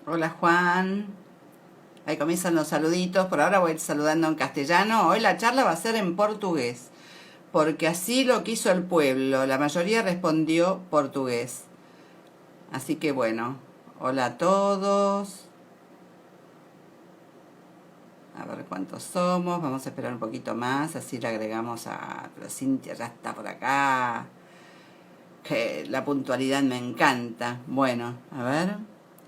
Hola Juan, ahí comienzan los saluditos, por ahora voy a ir saludando en castellano, hoy la charla va a ser en portugués, porque así lo quiso el pueblo, la mayoría respondió portugués. Así que bueno, hola a todos, a ver cuántos somos, vamos a esperar un poquito más, así le agregamos a... Pero Cintia ya está por acá, que la puntualidad me encanta. Bueno, a ver.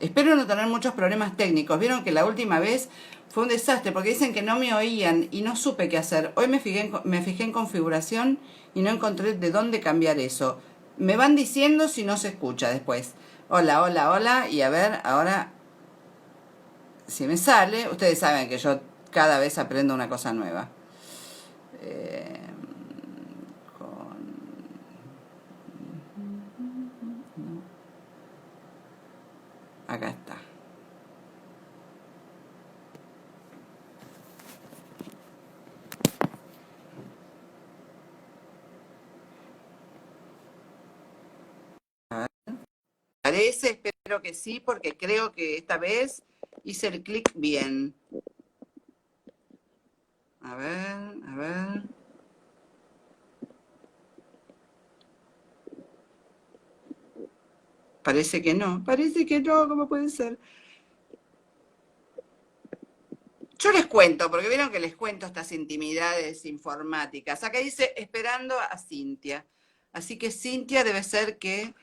Espero no tener muchos problemas técnicos. Vieron que la última vez fue un desastre porque dicen que no me oían y no supe qué hacer. Hoy me fijé en configuración y no encontré de dónde cambiar eso. Me van diciendo si no se escucha después. Hola, hola, hola. Y a ver, ahora si me sale. Ustedes saben que yo cada vez aprendo una cosa nueva. Eh, con... Acá está. Parece, espero que sí, porque creo que esta vez hice el clic bien. A ver, a ver. Parece que no, ¿cómo puede ser? Yo les cuento, porque vieron que les cuento estas intimidades informáticas. Acá dice esperando a Cintia. Así que Cintia debe ser que,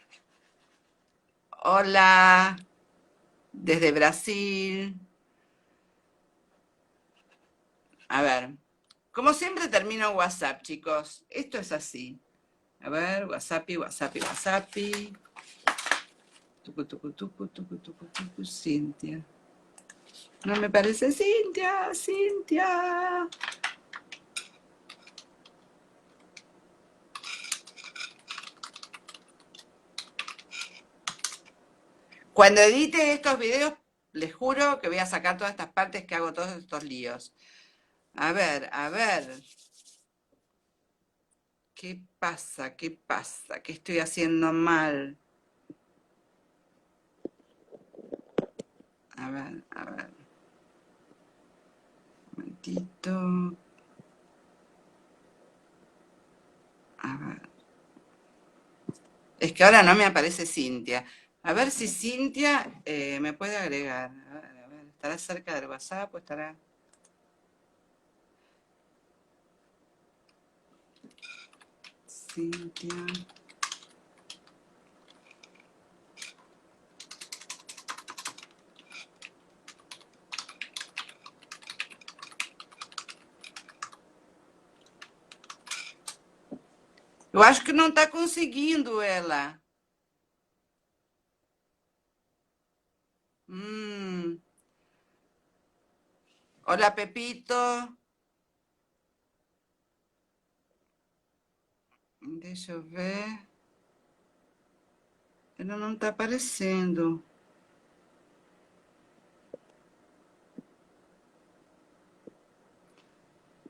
hola, desde Brasil. A ver, como siempre termino en WhatsApp, chicos. Esto es así. A ver, WhatsApp, WhatsApp, WhatsApp. Tucu, tucu, tucu, tucu, tucu, tucu, Cintia. No me parece Cintia, Cintia. Cuando edite estos videos, les juro que voy a sacar todas estas partes que hago todos estos líos. A ver, a ver. ¿Qué pasa? ¿Qué pasa? ¿Qué estoy haciendo mal? A ver, a ver. Un momentito. A ver. Es que ahora no me aparece Cintia. A ver si Cintia me puede agregar. A ver, ¿estará cerca del WhatsApp o estará...? Cintia. Eu acho que não está conseguindo ela. Hum. Olá, Pepito. Deixa eu ver. Ela não está aparecendo.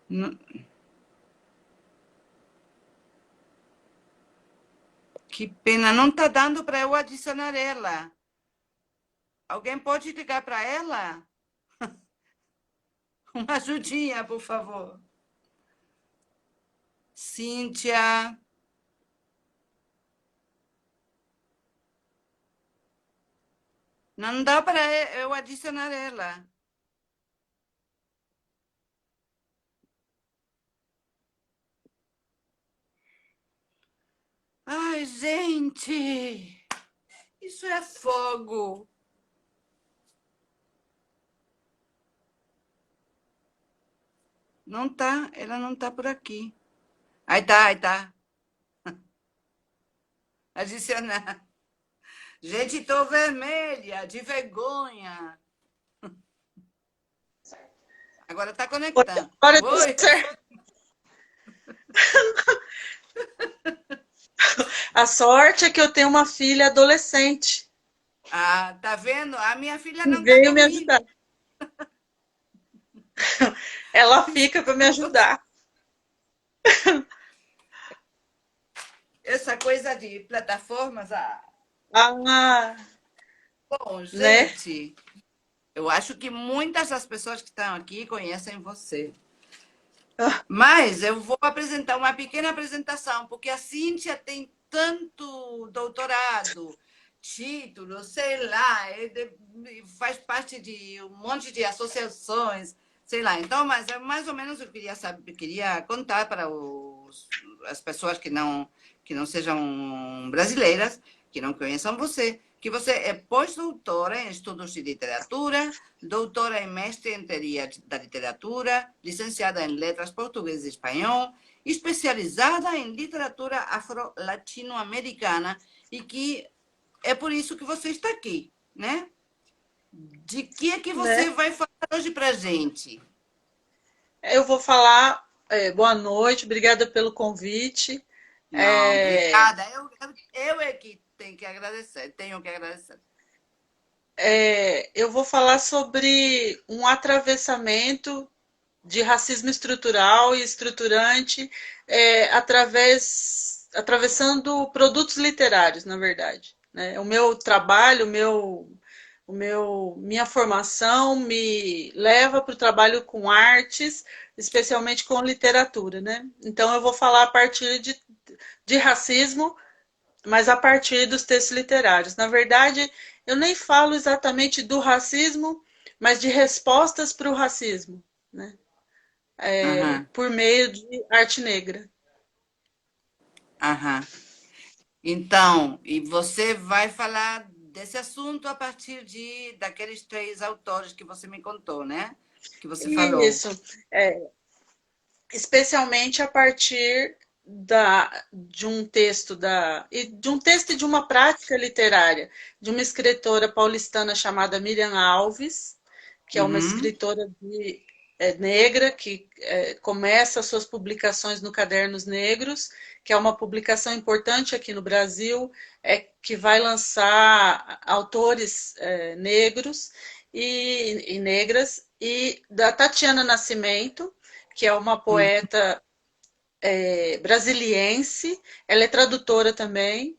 Não- Que pena, não está dando para eu adicionar ela. Alguém pode ligar para ela? Uma ajudinha, por favor. Cíntia. Não dá para eu adicionar ela. Ai, gente. Isso é fogo. Não tá, ela não tá por aqui. Aí tá, aí tá. Adicionar. Gente, tô vermelha, de vergonha. Agora tá conectando. Agora deu Oi. certo. A sorte é que eu tenho uma filha adolescente Ah, tá vendo? A minha filha que não tá veio me dormindo. ajudar. Ela fica para me ajudar, Essa coisa de plataformas. Ah, ah, bom, né? gente. Eu acho que muitas das pessoas que estão aqui conhecem você. Ah, Mas eu vou apresentar uma pequena apresentação, porque a Cíntia tem tanto doutorado, título, sei lá, faz parte de um monte de associações, sei lá. Então, mas é mais ou menos eu queria saber, queria contar para as pessoas que não sejam brasileiras, que não conheçam você, que você é pós-doutora em estudos de literatura, doutora e mestre em teoria da literatura, licenciada em letras português e espanhol, especializada em literatura afro-latino-americana e que é por isso que você está aqui, né? De que é que você né? vai falar hoje para gente? Eu vou falar, boa noite, obrigada pelo convite. Não, É, obrigada. Eu é que tenho que agradecer, tenho que agradecer. eu vou falar sobre um atravessamento de racismo estrutural e estruturante atravessando produtos literários, na verdade. Né? O meu trabalho, minha formação me leva para o trabalho com artes, especialmente com literatura. Né? Então eu vou falar a partir de racismo, mas a partir dos textos literários. Na verdade, eu nem falo exatamente do racismo, mas de respostas para o racismo. Né? Aham, Por meio de arte negra. aham. Então, e você vai falar desse assunto a partir daqueles três autores que você me contou, né? Que você falou. Isso, especialmente a partir de um texto de um texto e de uma prática literária de uma escritora paulistana chamada Miriam Alves, que é uma Uhum, escritora negra que começa suas publicações no Cadernos Negros, que é uma publicação importante aqui no Brasil, que vai lançar autores negros e negras, e da Tatiana Nascimento, que é uma uhum, poeta brasiliense, ela é tradutora também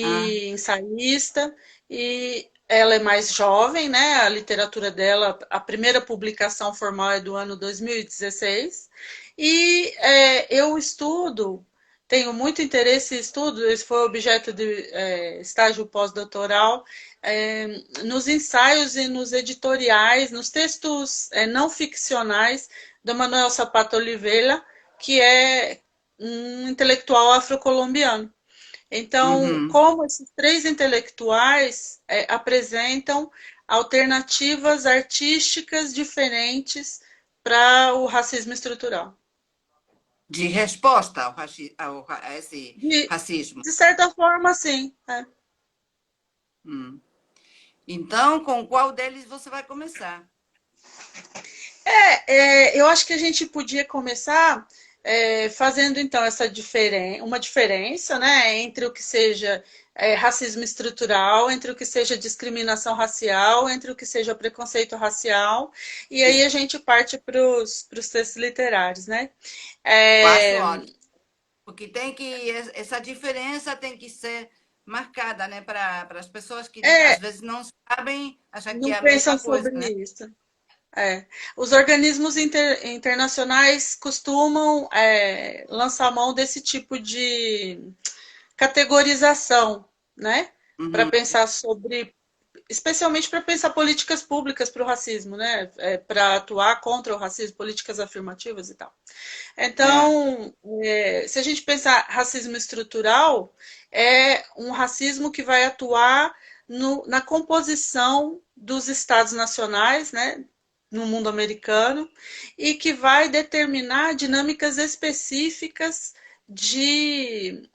ah, e ensaísta, e ela é mais jovem, né? A literatura dela, a primeira publicação formal é do ano 2016, e eu estudo, tenho muito interesse em estudo, esse foi objeto de estágio pós-doutoral, nos ensaios e nos editoriais, nos textos não ficcionais do Manuel Sapato Oliveira, que é um intelectual afrocolombiano. Então, uhum. como esses três intelectuais apresentam alternativas artísticas diferentes para o racismo estrutural. De resposta a esse De, racismo. de certa forma, sim. Hum. Então, com qual deles você vai começar? Eu acho que a gente podia começar fazendo então uma diferença, né, entre o que seja racismo estrutural, entre o que seja discriminação racial, entre o que seja preconceito racial, e aí a gente parte para os textos literários, né? Eu acho É, ótimo, porque essa diferença tem que ser marcada, né, para as pessoas que às é, vezes não sabem, achar que não é a pensam mesma coisa, sobre né? isso. Os organismos internacionais costumam lançar mão desse tipo de categorização, né? Para Uhum, pensar sobre, especialmente para pensar políticas públicas para o racismo, né? Para atuar contra o racismo, políticas afirmativas e tal. é. Então, se a gente pensar racismo estrutural, é um racismo que vai atuar na composição dos estados nacionais, né? No mundo americano, e que vai determinar dinâmicas específicas de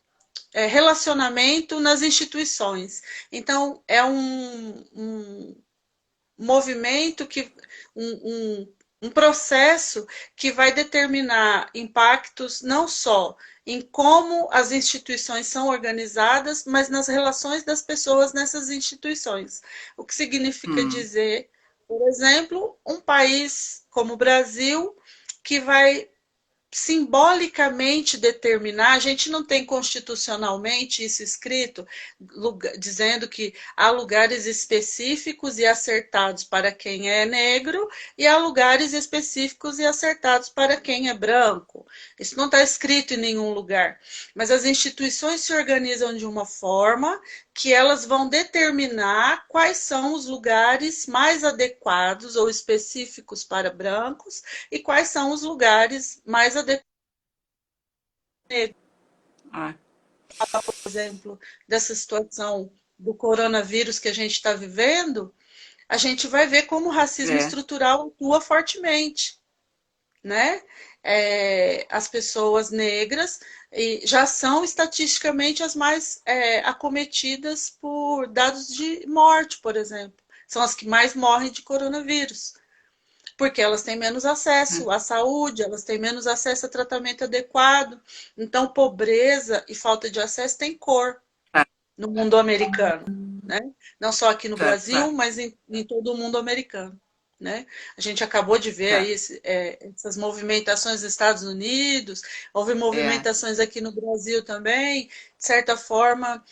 relacionamento nas instituições. Então, é um movimento um processo que vai determinar impactos não só em como as instituições são organizadas, mas nas relações das pessoas nessas instituições. O que significa Hum, dizer, por exemplo, um país como o Brasil, que vai simbolicamente determinar, a gente não tem constitucionalmente isso escrito, dizendo que há lugares específicos e acertados para quem é negro e há lugares específicos e acertados para quem é branco. Isso não está escrito em nenhum lugar. Mas as instituições se organizam de uma forma que elas vão determinar quais são os lugares mais adequados ou específicos para brancos e quais são os lugares mais adequados, Ah, por exemplo, dessa situação do coronavírus que a gente está vivendo, a gente vai ver como o racismo é, estrutural atua fortemente, né? As pessoas negras já são estatisticamente as mais acometidas por dados de morte, por exemplo. São as que mais morrem de coronavírus, porque elas têm menos acesso à saúde, elas têm menos acesso a tratamento adequado. Então, pobreza e falta de acesso têm cor claro, no mundo americano, né? Não só aqui no claro, Brasil, claro, mas em todo o mundo americano, né? A gente acabou de ver aí claro. essas movimentações nos Estados Unidos, houve É, movimentações aqui no Brasil também. De certa forma,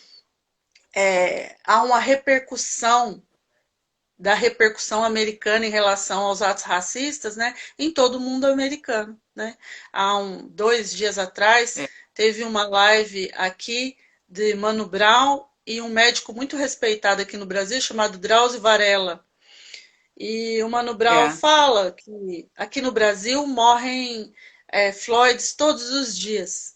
há uma repercussão da repercussão americana em relação aos atos racistas, né, em todo o mundo americano, né? Há 2 dias atrás é, teve uma live aqui de Mano Brown e um médico muito respeitado aqui no Brasil chamado Drauzio Varela. E o Mano Brown é, fala que aqui no Brasil morrem Floyds todos os dias.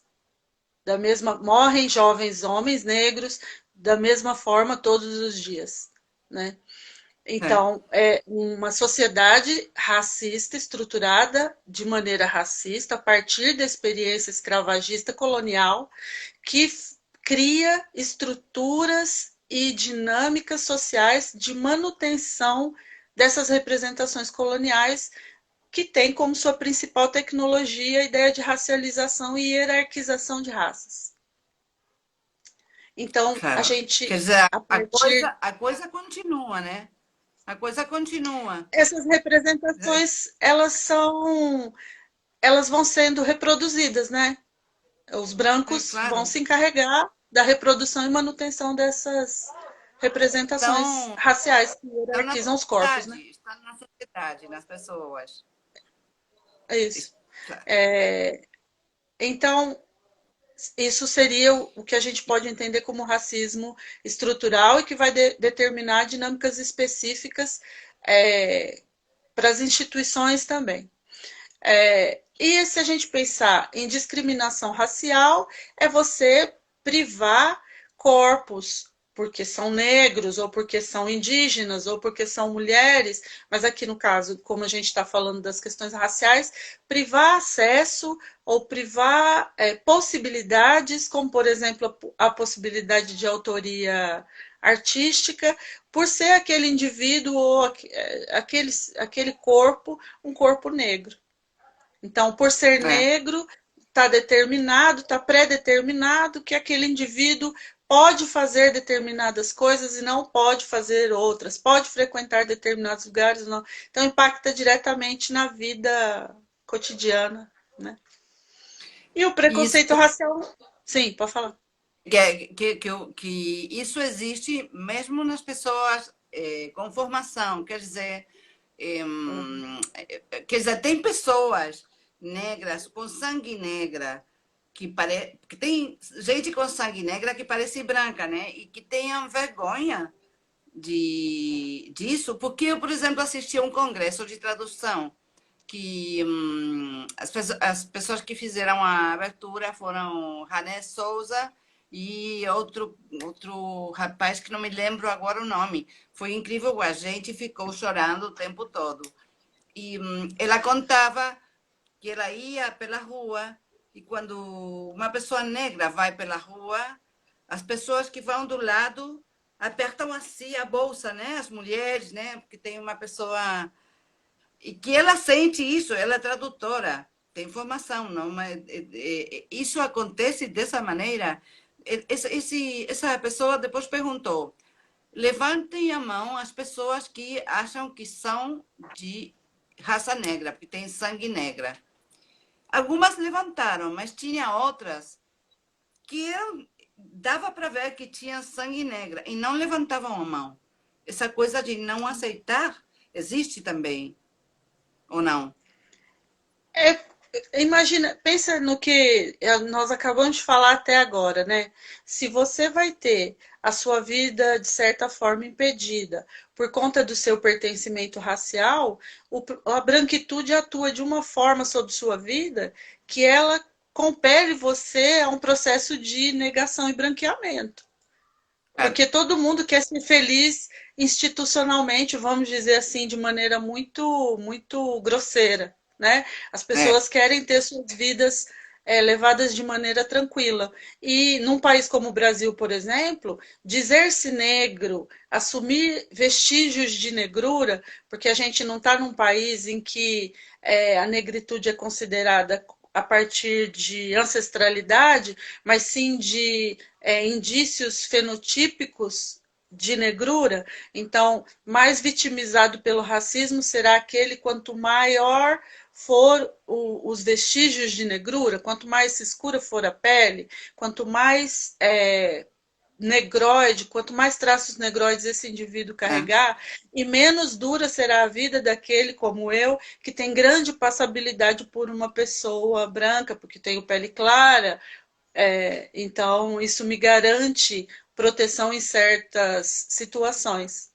Morrem jovens homens negros da mesma forma todos os dias, né? é, Então, é uma sociedade racista, estruturada de maneira racista, a partir da experiência escravagista colonial, que cria estruturas e dinâmicas sociais de manutenção dessas representações coloniais, que tem como sua principal tecnologia a ideia de racialização e hierarquização de raças. Então, a claro. Quer gente, dizer, a partir a coisa continua, né? A coisa continua. essas representações, elas vão sendo reproduzidas, né? Os É brancos vão claro. se encarregar da reprodução e manutenção dessas representações Estão, raciais que estão na hierarquizam os corpos, né? sociedade, estão na sociedade, nas pessoas. É isso. Isso, claro. É, então, isso seria o que a gente pode entender como racismo estrutural e que vai determinar dinâmicas específicas para as instituições também. E se a gente pensar em discriminação racial, é você privar corpos porque são negros, ou porque são indígenas, ou porque são mulheres, mas aqui no caso, como a gente está falando das questões raciais, privar acesso ou privar possibilidades, como por exemplo a possibilidade de autoria artística, por ser aquele indivíduo ou aquele corpo, um corpo negro. Então, por ser É, negro, está determinado, está pré-determinado que aquele indivíduo pode fazer determinadas coisas e não pode fazer outras, pode frequentar determinados lugares, não. Então, impacta diretamente na vida cotidiana, né? E o isso, preconceito racial, sim, pode falar. que isso existe mesmo nas pessoas com formação, quer dizer, tem pessoas negras com sangue negra que tem gente com sangue negra que parece branca, né? E que tenham vergonha disso, porque eu, por exemplo, assisti a um congresso de tradução que as pessoas que fizeram a abertura foram Rané Souza e outro rapaz que não me lembro agora o nome. Foi incrível, a gente ficou chorando o tempo todo. E ela contava que ela ia pela rua e quando uma pessoa negra vai pela rua, as pessoas que vão do lado apertam assim a bolsa, né? As mulheres, né? Porque tem uma pessoa e que ela sente isso, ela é tradutora, tem formação, não? Mas isso acontece dessa maneira. Essa pessoa depois perguntou: levantem a mão as pessoas que acham que são de raça negra, porque tem sangue negra. Algumas levantaram, mas tinha outras que dava para ver que tinha sangue negra e não levantavam a mão. Essa coisa de não aceitar existe também, ou não? É, imagina, pensa no que nós acabamos de falar até agora, né? Se você vai ter a sua vida, de certa forma, impedida por conta do seu pertencimento racial, a branquitude atua de uma forma sobre sua vida que ela compele você a um processo de negação e branqueamento. Claro, Porque todo mundo quer ser feliz institucionalmente, vamos dizer assim, de maneira muito grosseira, né? As é, pessoas querem ter suas vidas levadas de maneira tranquila. E num país como o Brasil, por exemplo, dizer-se negro, assumir vestígios de negrura, porque a gente não está num país em que a negritude é considerada a partir de ancestralidade, mas sim de indícios fenotípicos de negrura, então, mais vitimizado pelo racismo será aquele quanto maior for os vestígios de negrura, quanto mais escura for a pele, quanto mais negroide, quanto mais traços negroides esse indivíduo é, carregar, e menos dura será a vida daquele como eu, que tem grande passabilidade por uma pessoa branca, porque tenho pele clara, então, isso me garante proteção em certas situações,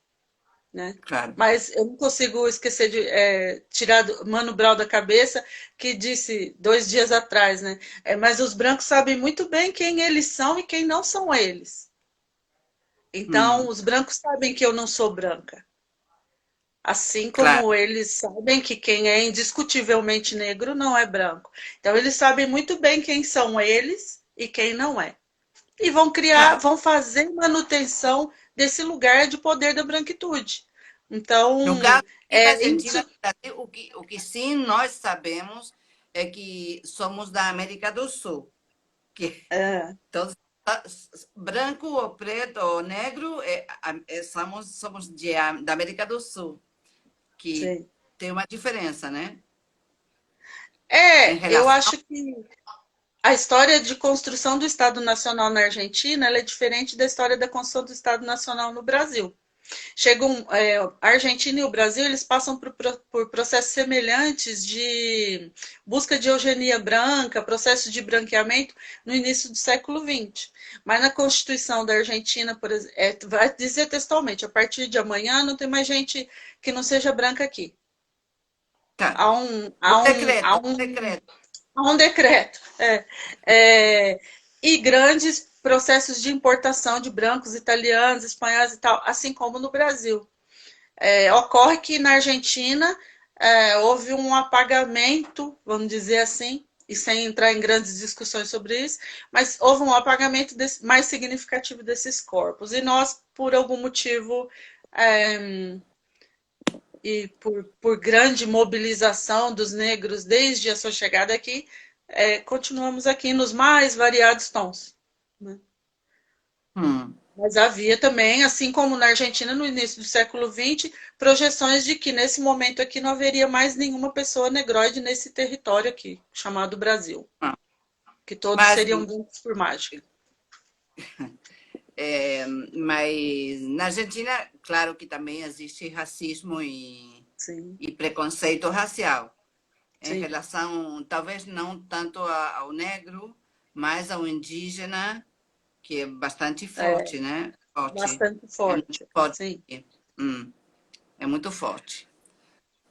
né? claro. Mas eu não consigo esquecer de tirar do Mano Brown da cabeça, que disse 2 dias atrás, né? Mas os brancos sabem muito bem quem eles são e quem não são eles. Então, Hum, os brancos sabem que eu não sou branca. Assim claro, como eles sabem que quem é indiscutivelmente negro não é branco. Então, eles sabem muito bem quem são eles e quem não é. E vão criar, claro. vão fazer manutenção desse lugar de poder da branquitude. No Então, caso aqui da isso Argentina, do Brasil, o que sim nós sabemos é que somos da América do Sul, que é, todos, branco ou preto ou negro, somos da América do Sul, que sim. tem uma diferença, né? Em Eu relação. acho que a história de construção do Estado Nacional na Argentina ela é diferente da história da construção do Estado Nacional no Brasil. A Argentina e o Brasil eles passam por processos semelhantes de busca de eugenia branca, processo de branqueamento no início do século XX. Mas na Constituição da Argentina, por exemplo, vai dizer textualmente, a partir de amanhã não tem mais gente que não seja branca aqui. Tá. Há um, Um há um, decreto, há um um, decreto. há um decreto. E grandes processos de importação de brancos italianos, espanhóis e tal, assim como no Brasil. Ocorre que na Argentina houve um apagamento, vamos dizer assim, e sem entrar em grandes discussões sobre isso, mas houve um apagamento mais significativo desses corpos. E nós, por algum motivo, é, e por grande mobilização dos negros desde a sua chegada aqui, continuamos aqui nos mais variados tons. Né? Hum. Mas havia também, assim como na Argentina no início do século XX, projeções de que nesse momento aqui não haveria mais nenhuma pessoa negroide nesse território aqui, chamado Brasil, Ah. que todos Mas, seriam brancos por mágica. mas na Argentina, claro que também existe racismo Sim, e preconceito racial em sim, relação, talvez não tanto ao negro, mas ao indígena, que é bastante é forte, né? Forte. bastante É muito forte, forte. sim. Hum, é muito forte.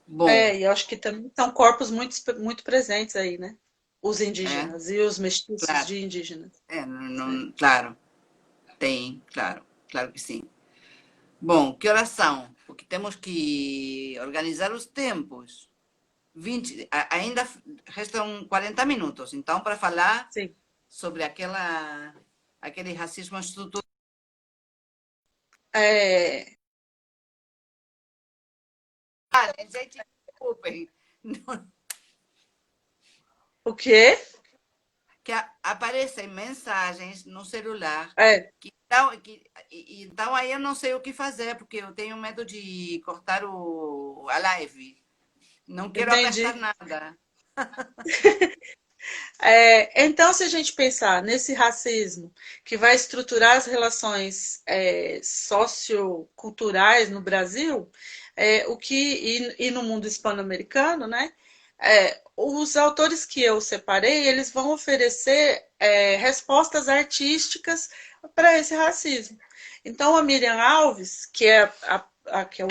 Bom, E eu acho que também são corpos muito presentes aí, né? Os é, indígenas e os mestiços claro. de indígenas. Claro, tem, claro, claro que sim. Bom, que horas são? Porque temos que organizar os tempos. 20, ainda restam 40 minutos, então, para falar Sim. sobre aquele racismo estrutural. É, Gente, desculpem, o quê? que aparecem mensagens no celular É, então aí eu não sei o que fazer, porque eu tenho medo de cortar a live. Não quero apertar entendi. nada. Então, se a gente pensar nesse racismo que vai estruturar as relações socioculturais no Brasil, e no mundo hispano-americano, né? Os autores que eu separei, eles vão oferecer respostas artísticas para esse racismo. Então, a Miriam Alves, que é a que eu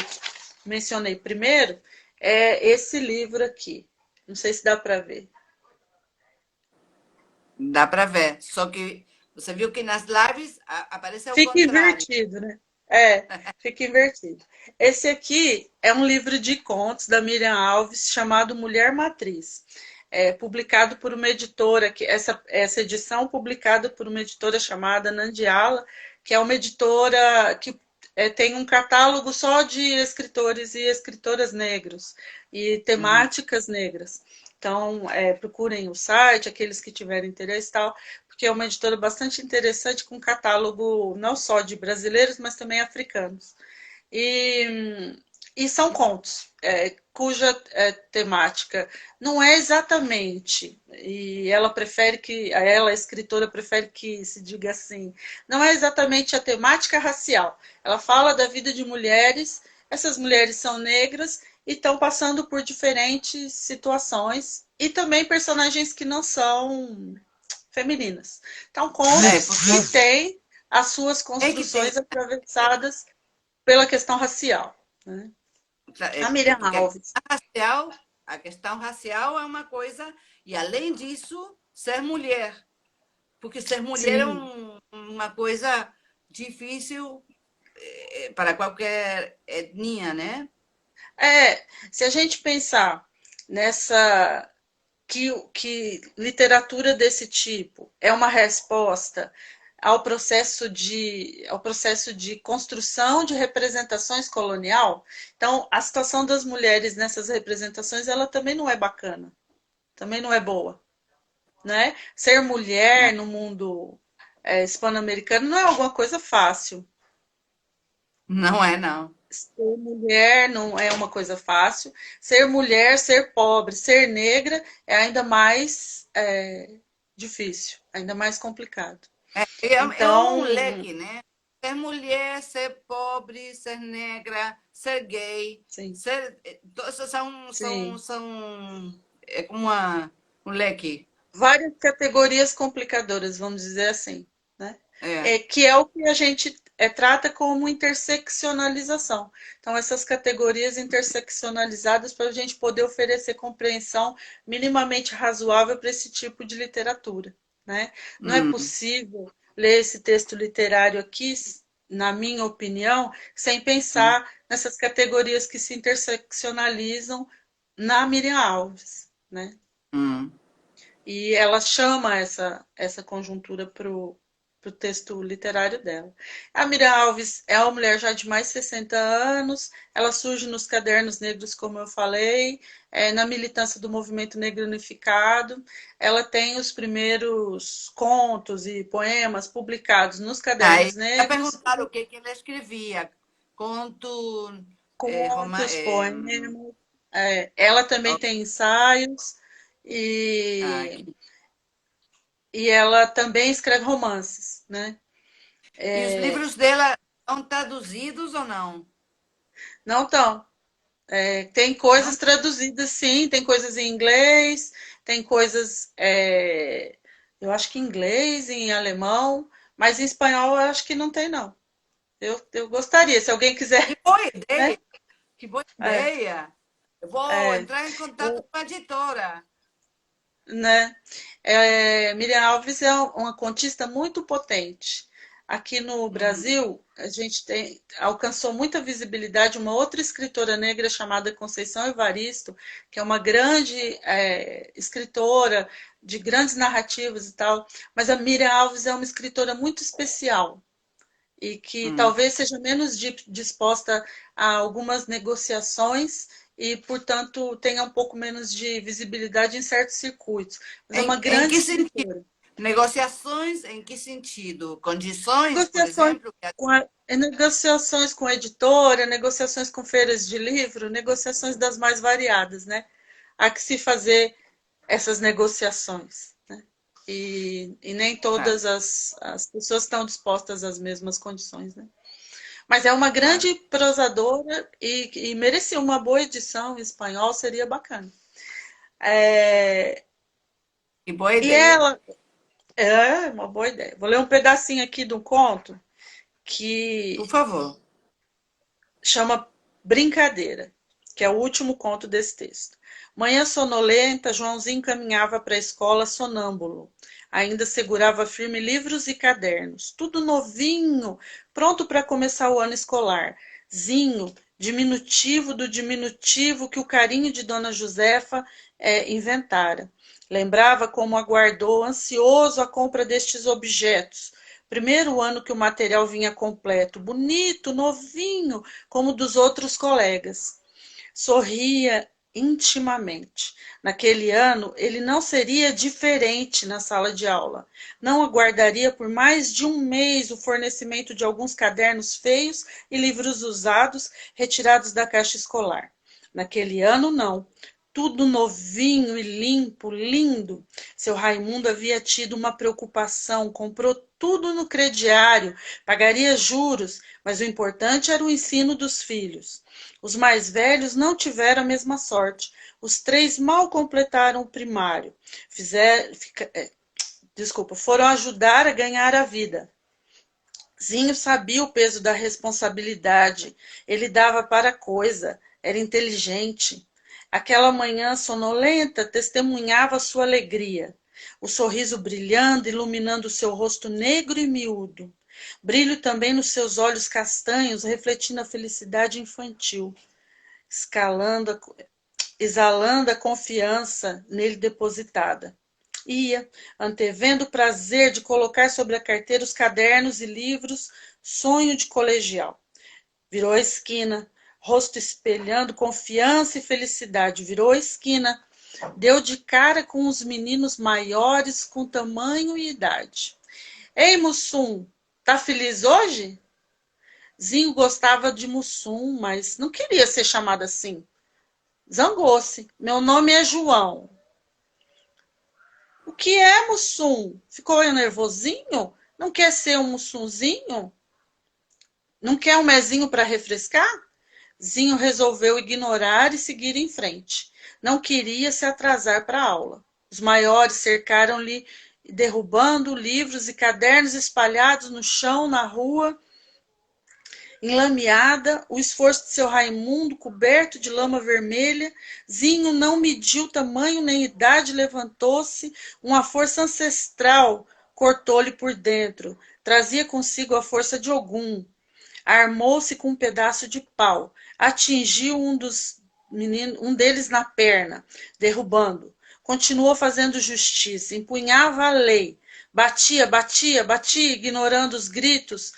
mencionei primeiro, é esse livro aqui. Não sei se dá para ver. Dá para ver. Só que você viu que nas lives aparece ao Fica contrário. invertido, né? Fica invertido. Esse aqui é um livro de contos da Miriam Alves chamado Mulher Matriz. Publicado por uma editora, essa edição publicada por uma editora chamada Nandiala, que é uma editora que tem um catálogo só de escritores e escritoras negros e Uhum. temáticas negras. Então, procurem o site, aqueles que tiverem interesse e tal, porque é uma editora bastante interessante, com catálogo não só de brasileiros, mas também africanos. E são contos, cuja temática não é exatamente, e ela prefere a escritora prefere que se diga assim, não é exatamente a temática racial. Ela fala da vida de mulheres, essas mulheres são negras e estão passando por diferentes situações, e também personagens que não são femininas. Então, contos Porque que têm as suas é que tem. construções atravessadas pela questão racial. Né? A Miriam Porque Alves. a questão racial é uma coisa, e além disso, ser mulher. Porque ser mulher é Sim. uma coisa difícil para qualquer etnia, né? Se a gente pensar nessa que literatura desse tipo é uma resposta ao processo de construção de representações colonial, então a situação das mulheres nessas representações ela também não é bacana, também não é boa, né? Ser mulher no mundo hispano-americano não é alguma coisa fácil. Não é, não. Ser mulher não é uma coisa fácil. Ser mulher, ser pobre, ser negra é ainda mais difícil, ainda mais complicado. É um Então, leque, né? Ser mulher, ser pobre, ser negra, ser gay, sim, ser. Todos sim. é como um leque. Várias categorias complicadoras, vamos dizer assim, né? É. Que é o que a gente trata como interseccionalização. Então, essas categorias interseccionalizadas para a gente poder oferecer compreensão minimamente razoável para esse tipo de literatura. Né? Não é Hum, possível ler esse texto literário aqui, na minha opinião, sem hum, pensar nessas categorias que se interseccionalizam na Miriam Alves. Né? hum. E ela chama essa conjuntura para o texto literário dela. A Miriam Alves é uma mulher já de mais de 60 anos, ela surge nos cadernos negros, como eu falei, na militância do movimento negro unificado. Ela tem os primeiros contos e poemas publicados nos Aí cadernos ia negros, perguntar o que ele escrevia. Conto. contos, poemas. Ela também tem ensaios e Aqui. e ela também escreve romances, né? E os livros dela são traduzidos ou não? Não tão. Tem coisas Não? traduzidas, sim, tem coisas em inglês, tem coisas, eu acho que em inglês, em alemão, mas em espanhol eu acho que não tem, não. Eu gostaria, se alguém quiser, Que boa né? ideia! Que boa É, ideia! Eu vou é, entrar em contato com a editora. né? Miriam Alves é uma contista muito potente. Aqui no Uhum. Brasil, alcançou muita visibilidade uma outra escritora negra chamada Conceição Evaristo, que é uma grande escritora de grandes narrativas e tal. Mas a Miriam Alves é uma escritora muito especial e que Uhum. talvez seja menos disposta a algumas negociações e, portanto, tenha um pouco menos de visibilidade em certos circuitos. Mas é uma Em grande que sentido? escritora. Negociações em que sentido? Condições, por Negociações exemplo? negociações com editora, negociações com feiras de livro, negociações das mais variadas, né? Há que se fazer essas negociações, né? E nem Claro, todas as pessoas estão dispostas às mesmas condições, né? Mas é uma claro. grande prosadora e merecia uma boa edição em espanhol, seria bacana. É, E boa e ideia. ela é uma boa ideia. Vou ler um pedacinho aqui de um conto Por que favor. chama Brincadeira, que é o último conto desse texto. Manhã sonolenta, Joãozinho caminhava para a escola sonâmbulo. Ainda segurava firme livros e cadernos, tudo novinho, pronto para começar o ano escolar. Zinho, diminutivo do diminutivo que o carinho de Dona Josefa inventara. Lembrava como aguardou ansioso a compra destes objetos. Primeiro ano que o material vinha completo, bonito, novinho, como dos outros colegas. Sorria intimamente. Naquele ano, ele não seria diferente na sala de aula. Não aguardaria por mais de um mês o fornecimento de alguns cadernos feios e livros usados retirados da caixa escolar. Naquele ano, não. Tudo novinho e limpo, lindo. Seu Raimundo havia tido uma preocupação, comprou tudo no crediário, pagaria juros, mas o importante era o ensino dos filhos. Os mais velhos não tiveram a mesma sorte. Os três mal completaram o primário. Foram ajudar a ganhar a vida. Zinho sabia o peso da responsabilidade. Ele dava para a coisa. Era inteligente. Aquela manhã sonolenta testemunhava sua alegria. O sorriso brilhando, iluminando seu rosto negro e miúdo. Brilho também nos seus olhos castanhos, refletindo a felicidade infantil. Escalando, exalando a confiança nele depositada. Ia, antevendo o prazer de colocar sobre a carteira os cadernos e livros, sonho de colegial. Virou a esquina, rosto espelhando confiança e felicidade. Virou a esquina, deu de cara com os meninos maiores com tamanho e idade. Ei, Mussum, tá feliz hoje? Zinho gostava de Mussum, mas não queria ser chamado assim. Zangou-se. Meu nome é João. O que é, Mussum? Ficou nervosinho? Não quer ser um Mussumzinho? Não quer um mezinho para refrescar? Zinho resolveu ignorar e seguir em frente. Não queria se atrasar para a aula. Os maiores cercaram-lhe, derrubando livros e cadernos espalhados no chão, na rua, enlameada, o esforço de seu Raimundo coberto de lama vermelha. Zinho não mediu tamanho nem idade, levantou-se, uma força ancestral cortou-lhe por dentro. Trazia consigo a força de Ogum. Armou-se com um pedaço de pau, atingiu um deles na perna, derrubando. Continuou fazendo justiça, empunhava a lei, batia, batia, batia, ignorando os gritos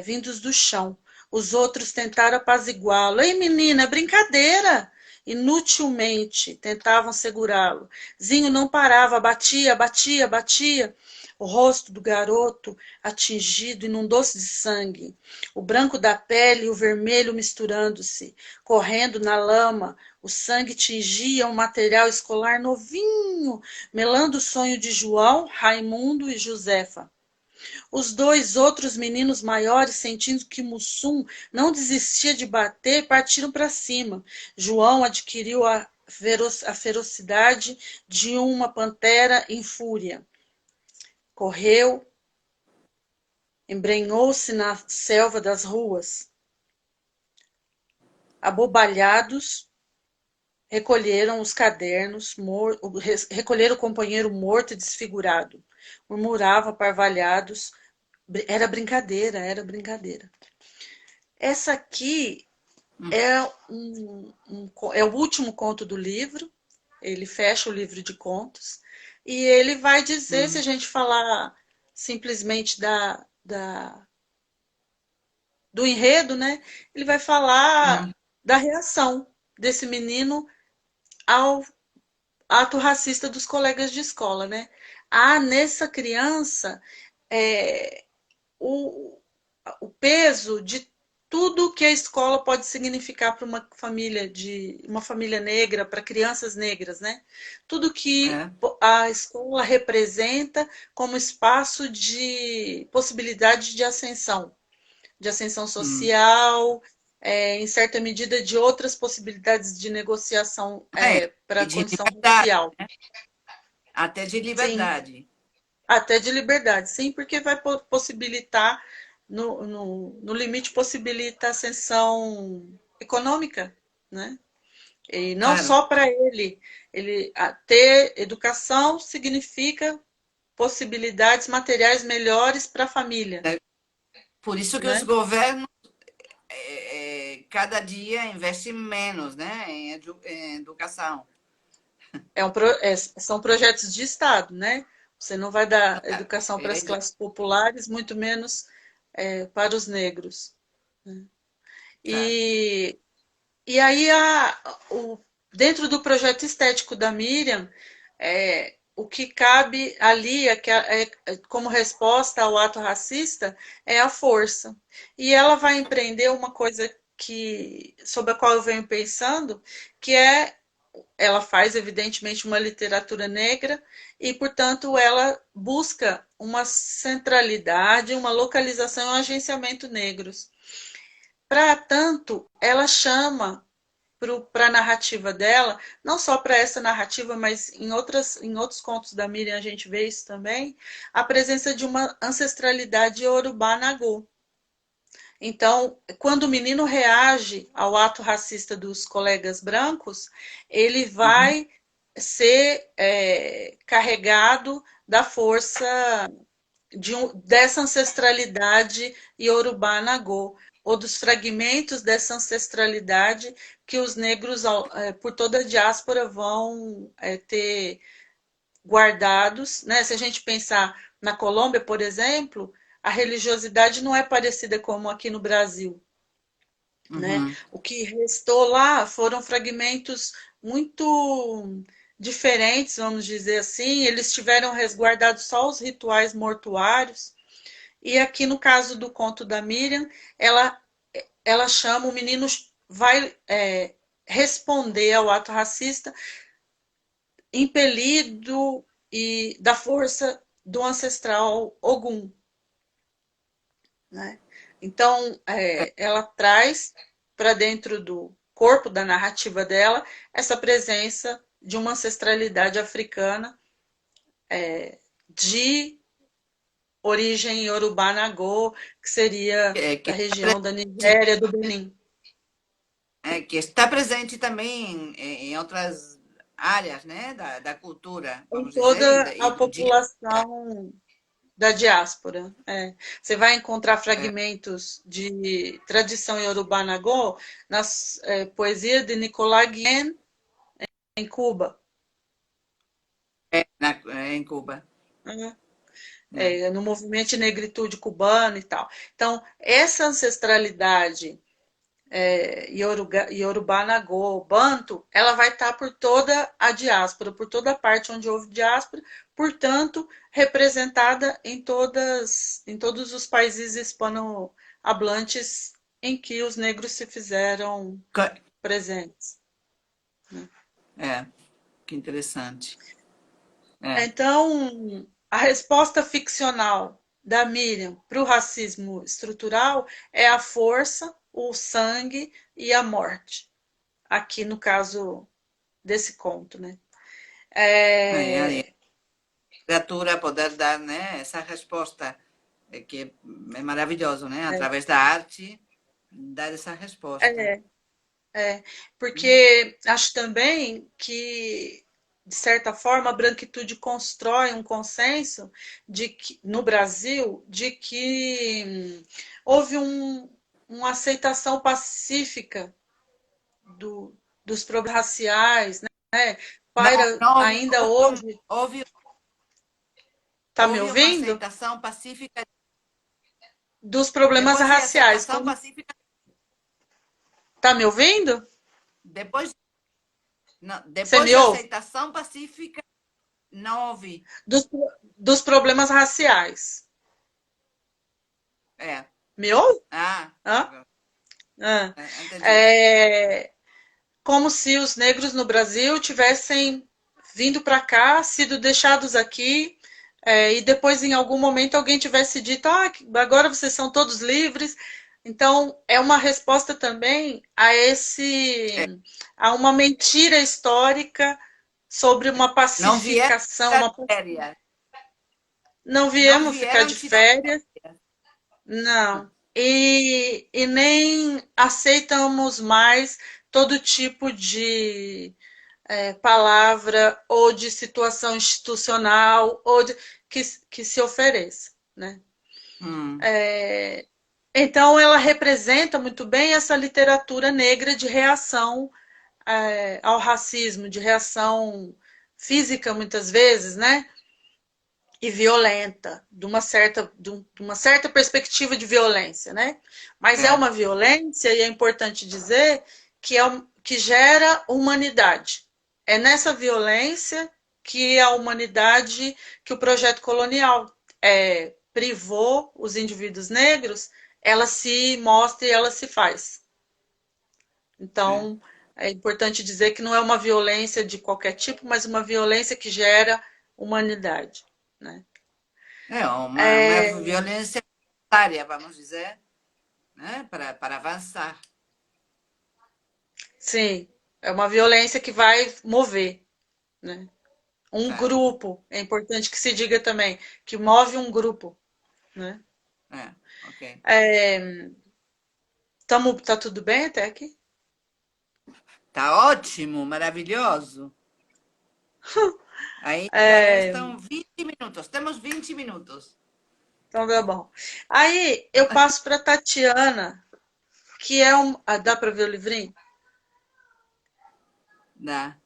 vindos do chão. Os outros tentaram apaziguá-lo. Ei, menina, é brincadeira! Inutilmente tentavam segurá-lo. Zinho não parava, batia, batia, batia. O rosto do garoto, atingido, inundou-se de sangue. O branco da pele e o vermelho misturando-se, correndo na lama. O sangue tingia um material escolar novinho, melando o sonho de João, Raimundo e Josefa. Os dois outros meninos maiores, sentindo que Mussum não desistia de bater, partiram para cima. João adquiriu a ferocidade de uma pantera em fúria. Correu, embrenhou-se na selva das ruas. Abobalhados, recolheram os cadernos, recolheram o companheiro morto e desfigurado. Murmurava parvalhados. Era brincadeira, era brincadeira. Essa aqui é, é o último conto do livro. Ele fecha o livro de contos. E ele vai dizer, se a Hum, gente falar simplesmente do enredo, né? Ele vai falar hum, da reação desse menino ao ato racista dos colegas de escola, né? Há nessa criança é, o, o peso de tudo que a escola pode significar para uma família negra, para crianças negras, né? Tudo que É. a escola representa como espaço de possibilidade de ascensão Hum. social, em certa medida de outras possibilidades de negociação É, para e a de condição liberdade, racial. até de Sim, liberdade. até de liberdade, sim, porque vai possibilitar, no limite, possibilita ascensão econômica, né? E não Claro. só para ele. Ter educação significa possibilidades materiais melhores para a família, É por isso que os né? governos cada dia investem menos, né, em educação. São projetos de Estado, né? Você não vai dar Claro. educação para É, as classes populares, muito menos para os negros. claro. E, e aí, o, dentro do projeto estético da Miriam, o que cabe ali, como resposta ao ato racista, é a força. E ela vai empreender uma coisa sobre a qual eu venho pensando, que ela faz, evidentemente, uma literatura negra e, portanto, ela busca uma centralidade, uma localização e um agenciamento negros. Para tanto, ela chama para a narrativa dela, não só para essa narrativa, mas em outros contos da Miriam a gente vê isso também, a presença de uma ancestralidade iorubá-nagô. Então, quando o menino reage ao ato racista dos colegas brancos, ele Uhum. vai ser carregado da força dessa ancestralidade iorubá-nagô, ou dos fragmentos dessa ancestralidade que os negros, por toda a diáspora, vão ter guardados, né? Se a gente pensar na Colômbia, por exemplo, a religiosidade não é parecida como aqui no Brasil, né? Uhum. O que restou lá foram fragmentos muito diferentes, vamos dizer assim. Eles tiveram resguardados só os rituais mortuários. E aqui no caso do conto da Miriam, ela, ela chama, o menino vai responder ao ato racista impelido e da força do ancestral Ogum, né? Então, ela traz para dentro do corpo da narrativa dela essa presença de uma ancestralidade africana de origem Yorubá-Nagô, que seria É, da região da Nigéria, do Benin. que está presente também em outras áreas, né, da cultura, Em vamos dizer, toda e a do dia a dia. população da diáspora. Você vai encontrar É, fragmentos de tradição Yorubá-Nagô nas poesias de Nicolas Guillen, em Cuba, em Cuba. né? É. No movimento de negritude cubano e tal. Então, essa ancestralidade Yorubá, Nagô, Banto, ela vai estar por toda a diáspora, por toda a parte onde houve diáspora, portanto, representada em todos os países hispanohablantes em que os negros se fizeram presentes. É, que interessante. É, Então, a resposta ficcional da Miriam para o racismo estrutural é a força, o sangue e a morte. Aqui no caso desse conto, né? a É, literatura poder dar, né, essa resposta, que é maravilhoso, né, através da arte, dar essa resposta. é, é, porque acho também que, de certa forma, a branquitude constrói um consenso de que, no Brasil, de que houve uma aceitação pacífica dos problemas raciais, né? Não, Paira não houve, ainda hoje. houve, Tá me houve uma ouvindo? aceitação pacífica. Dos problemas Depois de raciais. aceitação pacífica, Tá me ouvindo? depois, não, Você depois me da ouve? aceitação pacífica, não houve. Dos, dos problemas raciais. É. Me ouve? Ah, Hã? agora. Ah, Entendi. é, como se os negros no Brasil tivessem vindo para cá, sido deixados aqui, e depois em algum momento alguém tivesse dito, ah, agora vocês são todos livres. Então, é uma resposta também É, a uma mentira histórica sobre uma não vieram pacificação, tirar férias. não Não viemos ficar vieram de tirar férias, férias. não. E nem aceitamos mais todo tipo de palavra ou de situação institucional ou que, que se ofereça, né? Hum, Então, ela representa muito bem essa literatura negra de reação ao racismo, de reação física, muitas vezes, né? E violenta, de uma certa perspectiva de violência, né? Mas é é, uma violência, e é importante dizer, que gera humanidade. É nessa violência que a humanidade, que o projeto colonial privou os indivíduos negros, ela se mostra e ela se faz. é. Então, é importante dizer que não é uma violência de qualquer tipo, mas uma violência que gera humanidade, né? É uma violência necessária, vamos dizer, né? Para avançar. Sim, é uma violência que vai mover, né? Um Claro. grupo, é importante que se diga também, que move um grupo, né? É, ok. Tá tudo bem até aqui? Tá ótimo, maravilhoso. Ainda É, restam 20 minutos. Temos 20 minutos. então tá bom. Aí eu passo para Tatiana, que é um. Ah, dá para ver o livrinho? Dá.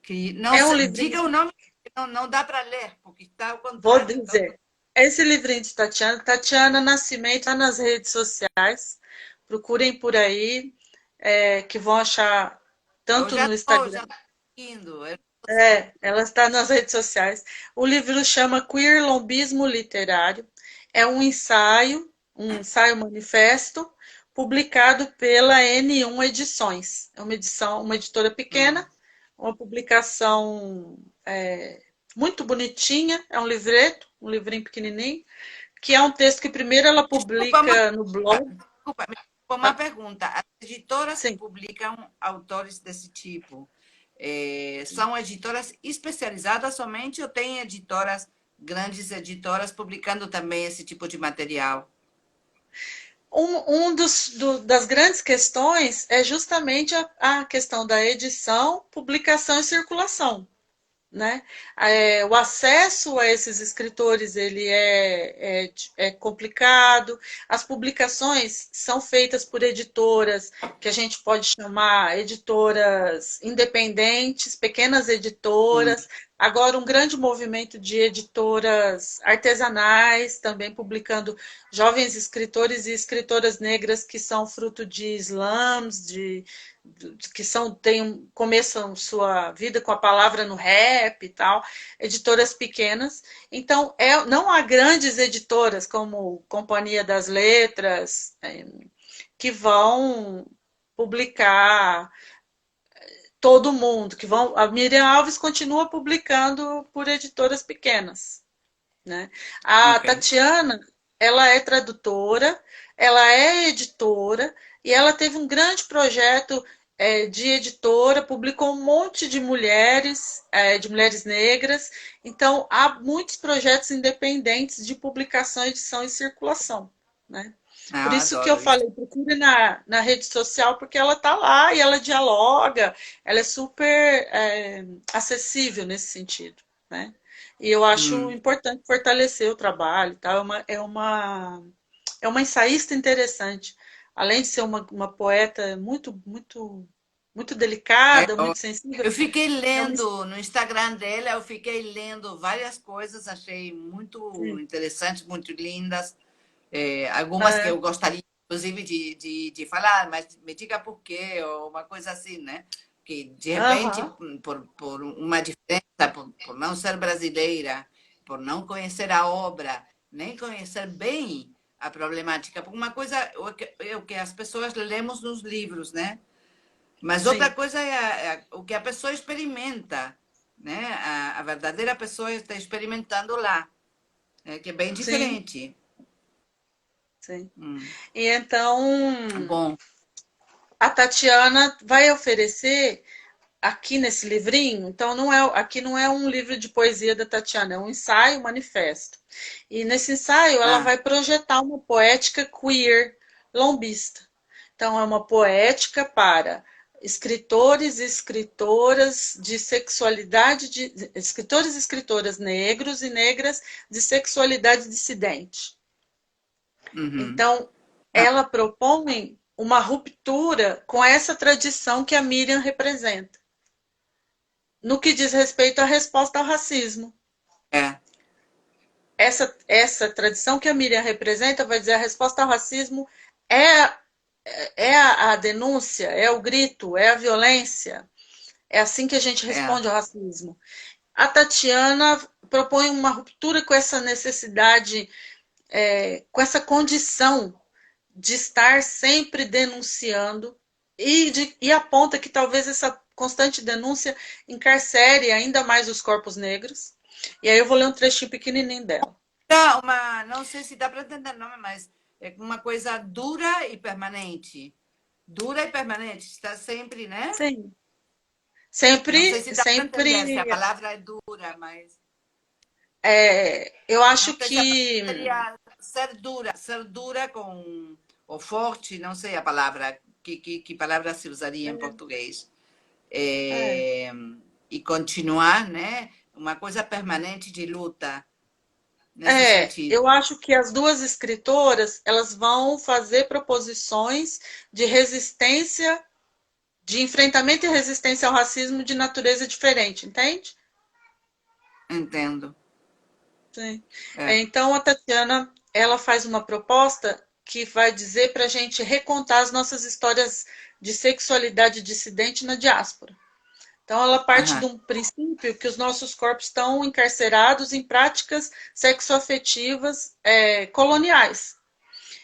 Que não, É um livrinho, diga o nome, que não dá para ler, porque está ao vou contrário. Então, dizer. Esse livrinho de Tatiana, Tatiana Nascimento, tá nas redes sociais. Procurem por aí, que vão achar eu tanto no já Instagram. estou indo. Ela está nas redes sociais. O livro chama Queer Lombismo Literário. É um ensaio manifesto, publicado pela N1 Edições. É uma edição, uma editora pequena, uma publicação muito bonitinha. É um livreto, um livrinho pequenininho, que é um texto que primeiro ela Desculpa, publica no blog. uma pergunta. As editoras que Sim. publicam autores desse tipo são editoras especializadas somente ou tem editoras, grandes editoras, publicando também esse tipo de material? Das grandes questões é justamente a questão da edição, publicação e circulação, né? O acesso a esses escritores ele é complicado. As publicações são feitas por editoras que a gente pode chamar editoras independentes, pequenas Hum, editoras. Agora, um grande movimento de editoras artesanais, também publicando jovens escritores e escritoras negras que são fruto de slams, que começam sua vida com a palavra no rap e tal, editoras pequenas. Então, não há grandes editoras como Companhia das Letras que vão publicar todo mundo, que vão. A Miriam Alves continua publicando por editoras pequenas, né? A ok. Tatiana, ela é tradutora, ela é editora e ela teve um grande projeto de editora, publicou um monte de mulheres negras. Então, há muitos projetos independentes de publicação, edição e circulação, né? Por Ah, isso que eu adoro isso. falei, procure na rede social, porque ela está lá e ela dialoga, ela é super acessível nesse sentido, né? E eu acho Hum. importante fortalecer o trabalho, tá? É uma ensaísta interessante. Além de ser uma poeta muito É, delicada, muito sensível, eu fiquei é uma lendo no Instagram dela, eu fiquei lendo várias coisas, achei muito sim, interessantes, muito lindas. Algumas que é, eu gostaria, inclusive, de falar, mas me diga por quê, ou uma coisa assim, né? Que, de repente, aham, por uma diferença, por não ser brasileira, por não conhecer a obra, nem conhecer bem a problemática. Porque uma coisa é o que as pessoas lemos nos livros, né? Mas outra Sim, coisa é o que a pessoa experimenta, né? A verdadeira pessoa está experimentando lá, que é bem sim, diferente. sim. Hum. E então, Bom, a Tatiana vai oferecer aqui nesse livrinho, então não é, aqui não é um livro de poesia da Tatiana, é um ensaio, um manifesto. E nesse ensaio ela ah, vai projetar uma poética queer lombista. Então é uma poética para escritores e escritoras de sexualidade, escritores e escritoras negros e negras de sexualidade dissidente. uhum. Então, Ah, ela propõe uma ruptura com essa tradição que a Miriam representa, no que diz respeito à resposta ao racismo. é, Essa tradição que a Miriam representa vai dizer a resposta ao racismo é, é a denúncia, é o grito, é a violência. É assim que a gente é. responde ao racismo. A Tatiana propõe uma ruptura com essa necessidade, com essa condição de estar sempre denunciando e aponta que talvez essa constante denúncia encarcere ainda mais os corpos negros. E aí eu vou ler um trechinho pequenininho dela. Tá, não sei se dá para entender o nome, mas é uma coisa dura e permanente. Dura e permanente, está sempre, né? Sim, Não sei sempre, se dá para entender se a sempre, palavra é dura, mas eu não acho sei se a palavra que seria ser dura com ou forte, não sei a palavra, que palavra se usaria em português. é, É, e continuar, né? Uma coisa permanente de luta, nesse sentido. eu acho que as duas escritoras elas vão fazer proposições de resistência, de enfrentamento e resistência ao racismo de natureza diferente, entende? Entendo. Sim. É. Então a Tatiana ela faz uma proposta que vai dizer para a gente recontar as nossas histórias de sexualidade dissidente na diáspora. Então ela parte Aham. de um princípio que os nossos corpos estão encarcerados em práticas sexoafetivas coloniais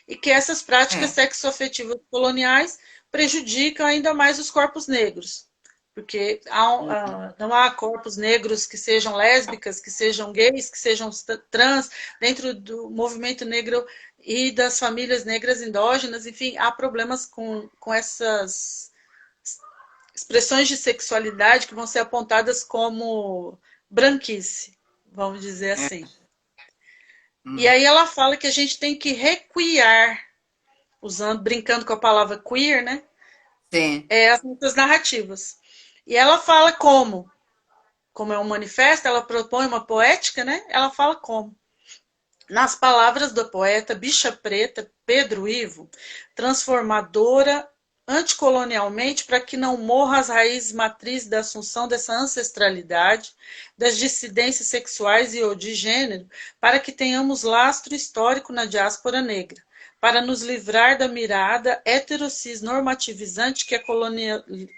e que essas práticas É. sexoafetivas coloniais prejudicam ainda mais os corpos negros, porque não há corpos negros que sejam lésbicas, que sejam gays, que sejam trans, dentro do movimento negro e das famílias negras endógenas, enfim, há problemas com essas expressões de sexualidade que vão ser apontadas como branquice, vamos dizer É. assim. E Hum. aí ela fala que a gente tem que requiar, usando, brincando com a palavra queer, né? Sim. As nossas narrativas. E ela fala como é um manifesto, ela propõe uma poética, né? Ela fala como. Nas palavras do poeta Bicha Preta, Pedro Ivo, transformadora anticolonialmente para que não morra as raízes matrizes da assunção dessa ancestralidade, das dissidências sexuais e ou de gênero, para que tenhamos lastro histórico na diáspora negra, para nos livrar da mirada heterocis normativizante que a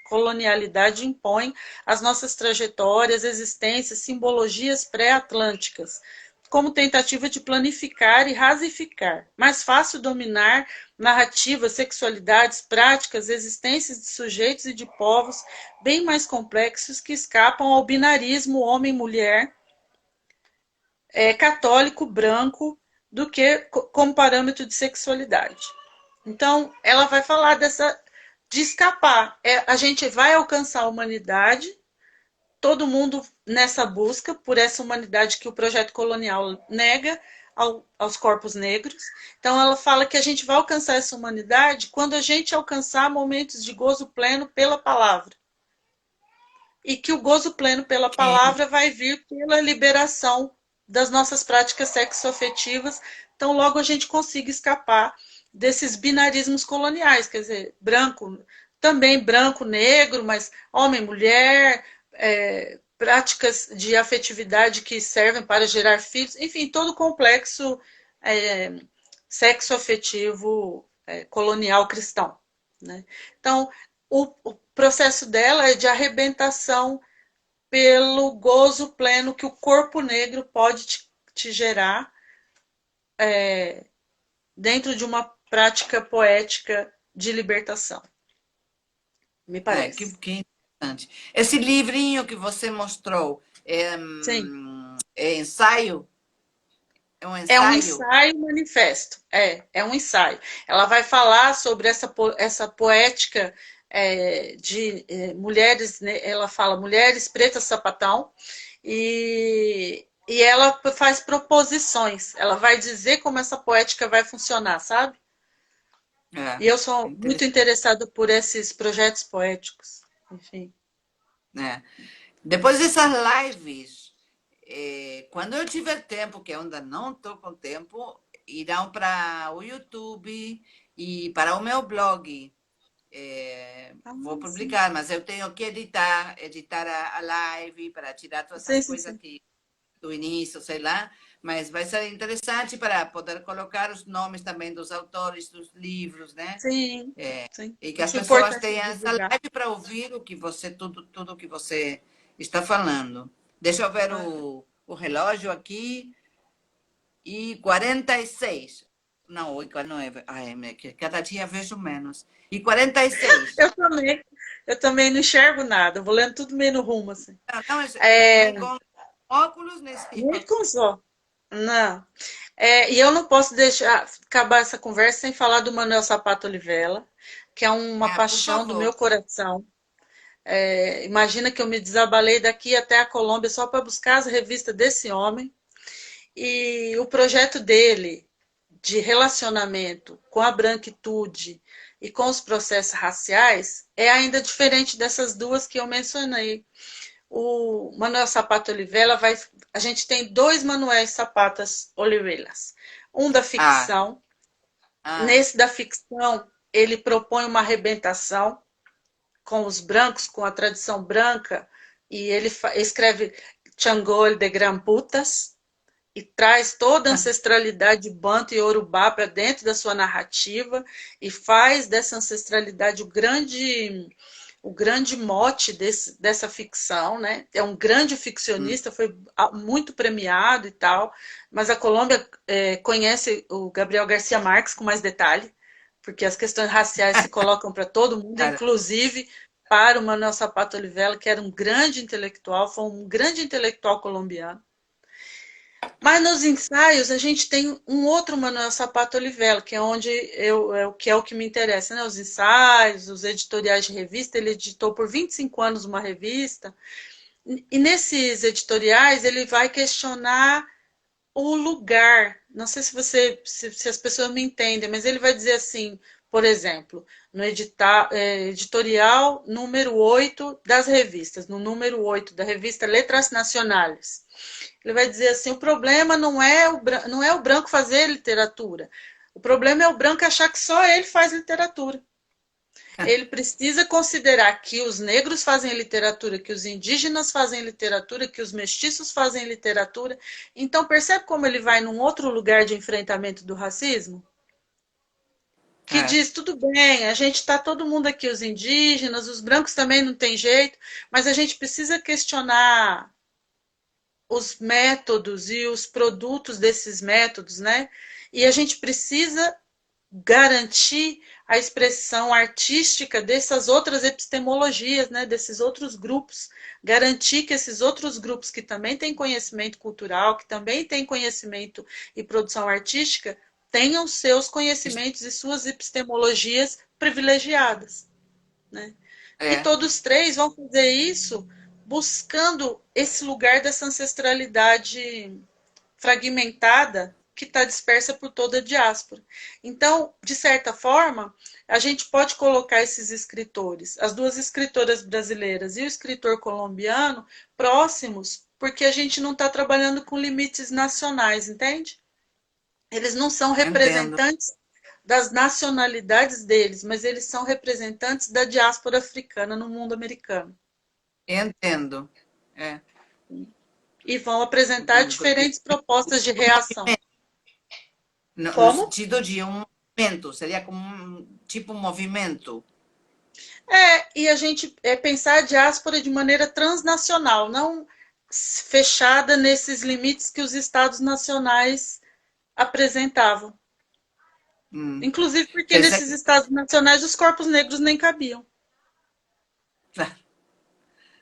colonialidade impõe às nossas trajetórias, existências, simbologias pré-atlânticas, como tentativa de planificar e rasificar. Mais fácil dominar narrativas, sexualidades, práticas, existências de sujeitos e de povos bem mais complexos que escapam ao binarismo homem-mulher, católico, branco, do que como parâmetro de sexualidade. Então, ela vai falar de escapar. A gente vai alcançar a humanidade, todo mundo nessa busca por essa humanidade que o projeto colonial nega aos corpos negros. Então, ela fala que a gente vai alcançar essa humanidade quando a gente alcançar momentos de gozo pleno pela palavra. E que o gozo pleno pela Sim. palavra vai vir pela liberação das nossas práticas sexoafetivas. Então, logo a gente consiga escapar desses binarismos coloniais, quer dizer, branco, também branco, negro, mas homem, mulher, práticas de afetividade que servem para gerar filhos, enfim, todo o complexo é, sexoafetivo colonial cristão. Né? Então, o processo dela é de arrebentação pelo gozo pleno que o corpo negro pode te gerar dentro de uma prática poética de libertação, me É, parece. que interessante. Esse livrinho que você mostrou Sim. é ensaio? É um É um ensaio? ensaio manifesto. É um ensaio. Ela vai falar sobre essa poética de mulheres, né? Ela fala mulheres pretas sapatão, e ela faz proposições. Ela vai dizer como essa poética vai funcionar, sabe? É, E eu sou muito interessante. interessada por esses projetos poéticos. Enfim. É. Depois dessas lives, quando eu tiver tempo, que eu ainda não estou com tempo, irão para o YouTube e para o meu blog. Ah, Vou sim. publicar, mas eu tenho que editar a live para tirar todas Sim, essas sim, coisas sim. que do início, sei lá, mas vai ser interessante para poder colocar os nomes também dos autores dos livros, né? Sim, É, sim. e que as Acho pessoas importante tenham essa divulgar. live para ouvir o que você, tudo que você está falando. Deixa eu ver Ah, o relógio aqui, e 46. Não, 8, não é. Ai, cada dia vejo menos. E 46. Eu também. Eu também não enxergo nada. Eu vou lendo tudo meio no rumo, assim. Não, não, É, nem com óculos, nem sem nem óculos. com só. Não. E eu não posso deixar acabar essa conversa sem falar do Manuel Sapato Olivella, que é uma Ah, por paixão do favor. meu coração. Imagina que eu me desabalei daqui até a Colômbia só para buscar as revistas desse homem. E o projeto dele de relacionamento com a branquitude e com os processos raciais é ainda diferente dessas duas que eu mencionei. O Manuel Sapato Oliveira vai. A gente tem dois Manuel Sapatas Olivelas. Um da Ah, ficção. ah, Nesse da ficção, ele propõe uma arrebentação com os brancos, com a tradição branca, e ele escreve Changol de Gran Putas, e traz toda a ancestralidade banto e iorubá para dentro da sua narrativa e faz dessa ancestralidade o grande mote dessa ficção, né? É um grande hum. ficcionista, foi muito premiado e tal, mas a Colômbia conhece o Gabriel Garcia Marques com mais detalhe, porque as questões raciais se colocam para todo mundo, Cara, inclusive para o Manuel Sapato Olivella, que era um grande intelectual, foi um grande intelectual colombiano. Mas nos ensaios a gente tem um outro Manuel Sapato Oliveira, que é onde que é o que me interessa, né? Os ensaios, os editoriais de revista. Ele editou por 25 anos uma revista, e nesses editoriais ele vai questionar o lugar. Não sei se as pessoas me entendem, mas ele vai dizer assim, por exemplo, no editorial número 8 das revistas, no número 8 da revista Letras Nacionais. Ele vai dizer assim: o problema não é o branco fazer literatura. O problema é o branco achar que só ele faz literatura. Ele precisa considerar que os negros fazem literatura, que os indígenas fazem literatura, que os mestiços fazem literatura. Então, percebe como ele vai num outro lugar de enfrentamento do racismo? Que é, diz, tudo bem, a gente está todo mundo aqui, os indígenas, os brancos também não tem jeito, mas a gente precisa questionar os métodos e os produtos desses métodos, né? E a gente precisa garantir a expressão artística dessas outras epistemologias, né, desses outros grupos, garantir que esses outros grupos que também têm conhecimento cultural, que também têm conhecimento e produção artística, tenham seus conhecimentos e suas epistemologias privilegiadas, né? E é, todos três vão fazer isso buscando esse lugar dessa ancestralidade fragmentada que está dispersa por toda a diáspora. Então, de certa forma, a gente pode colocar esses escritores, as duas escritoras brasileiras e o escritor colombiano, próximos, porque a gente não está trabalhando com limites nacionais, entende? Eles não são entendo, representantes das nacionalidades deles, mas eles são representantes da diáspora africana no mundo americano. entendo. É, E vão apresentar diferentes propostas de reação. no Como? sentido de um movimento, seria como um tipo um movimento. E a gente pensar a diáspora de maneira transnacional, não fechada nesses limites que os estados nacionais apresentavam. Hum. Inclusive porque Quer dizer nesses que, estados nacionais os corpos negros nem cabiam,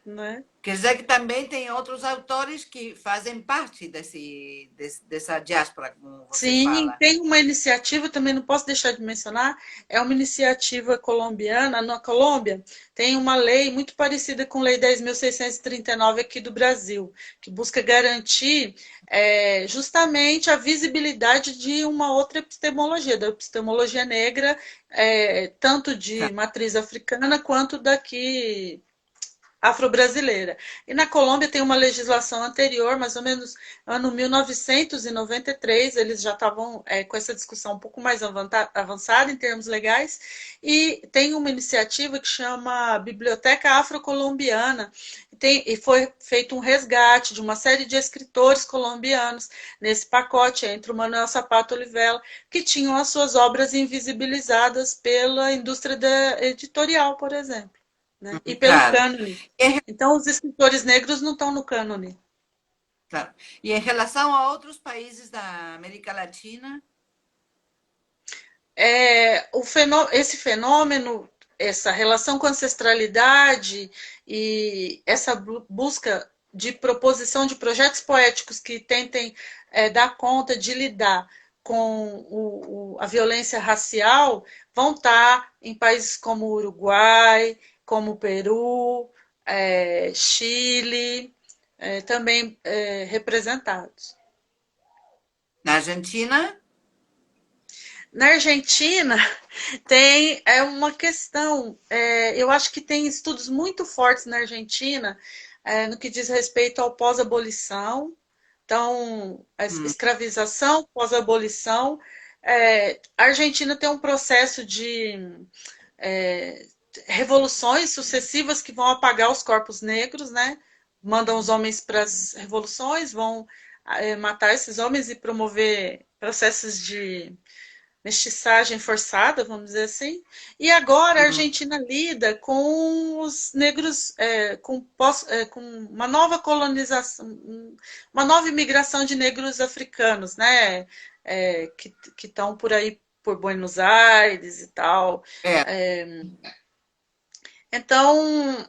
né? quer dizer que também tem outros autores que fazem parte dessa diáspora, como você Sim, fala. tem uma iniciativa, também não posso deixar de mencionar, é uma iniciativa colombiana. Na Colômbia tem uma lei muito parecida com a Lei 10.639 aqui do Brasil, que busca garantir justamente a visibilidade de uma outra epistemologia, da epistemologia negra, tanto de Tá. matriz africana quanto daqui afro-brasileira. E na Colômbia tem uma legislação anterior, mais ou menos ano 1993, eles já estavam com essa discussão um pouco mais avançada em termos legais, e tem uma iniciativa que chama Biblioteca Afro-Colombiana, e foi feito um resgate de uma série de escritores colombianos nesse pacote, entre o Manuel Sapato Olivella, que tinham as suas obras invisibilizadas pela indústria editorial, por exemplo, né? E pelo Claro. cânone. E, Então, os escritores negros não estão no cânone. claro. E em relação a outros países da América Latina, Esse fenômeno, essa relação com a ancestralidade e essa busca de proposição de projetos poéticos que tentem dar conta de lidar com a violência racial vão estar em países como o Uruguai, como o Peru, Chile, também representados. na Argentina, Na Argentina, tem uma questão, eu acho que tem estudos muito fortes na Argentina no que diz respeito ao pós-abolição, então, a hum, escravização, pós-abolição. A Argentina tem um processo de é, revoluções sucessivas que vão apagar os corpos negros, né? Mandam os homens para as revoluções, vão matar esses homens e promover processos de mestiçagem forçada, vamos dizer assim. E agora a hum, Argentina lida com os negros, com uma nova colonização, uma nova imigração de negros africanos, né? Que estão por aí, por Buenos Aires e tal. é, Então,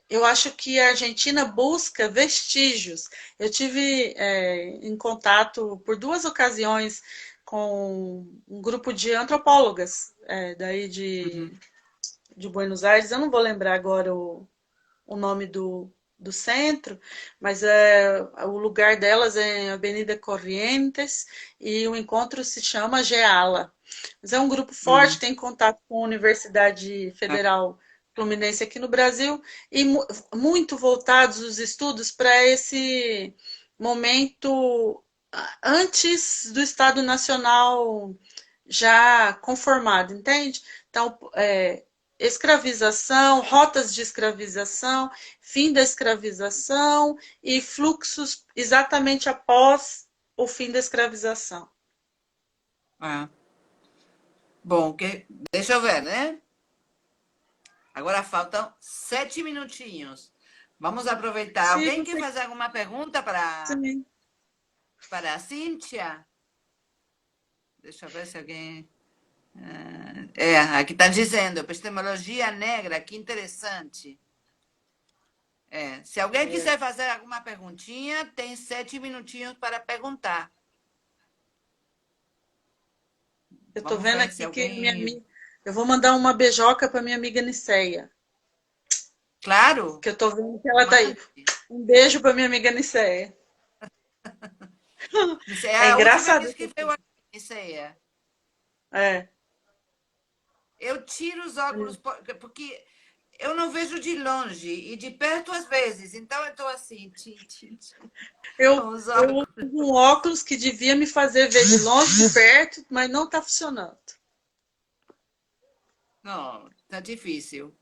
eu acho que a Argentina busca vestígios. Eu tive em contato por duas ocasiões com um grupo de antropólogas daí uhum, de Buenos Aires. Eu não vou lembrar agora o nome do centro, mas o lugar delas é em Avenida Corrientes e o encontro se chama GEALA. Mas é um grupo forte, hum, tem contato com a Universidade tá, Federal Fluminense aqui no Brasil e muito voltados os estudos para esse momento antes do Estado Nacional já conformado, entende? Então, escravização, rotas de escravização, fim da escravização e fluxos exatamente após o fim da escravização. é. Bom, deixa eu ver, né? Agora faltam 7 minutinhos. Vamos aproveitar. Se Alguém quer você fazer alguma pergunta quiser. para a Cíntia? Deixa eu ver se alguém. Aqui está dizendo, epistemologia negra, que interessante. Se alguém quiser fazer alguma perguntinha, tem 7 minutinhos para perguntar. Eu estou Vamos vendo ver se aqui que minha alguém. amiga. Eu vou mandar uma beijoca para minha amiga Niceia, Claro, que eu estou vendo que ela está aí. mande. Um beijo para minha amiga Niceia. Isso é É a última que engraçado. escreveu aqui. Isso aí. É. Eu tiro os óculos porque eu não vejo de longe e de perto às vezes. Então eu estou assim, tchim, tchim, tchim, Eu, com os eu uso óculos. um óculos que devia me fazer ver de longe, de perto, mas não está funcionando. Não, tá difícil.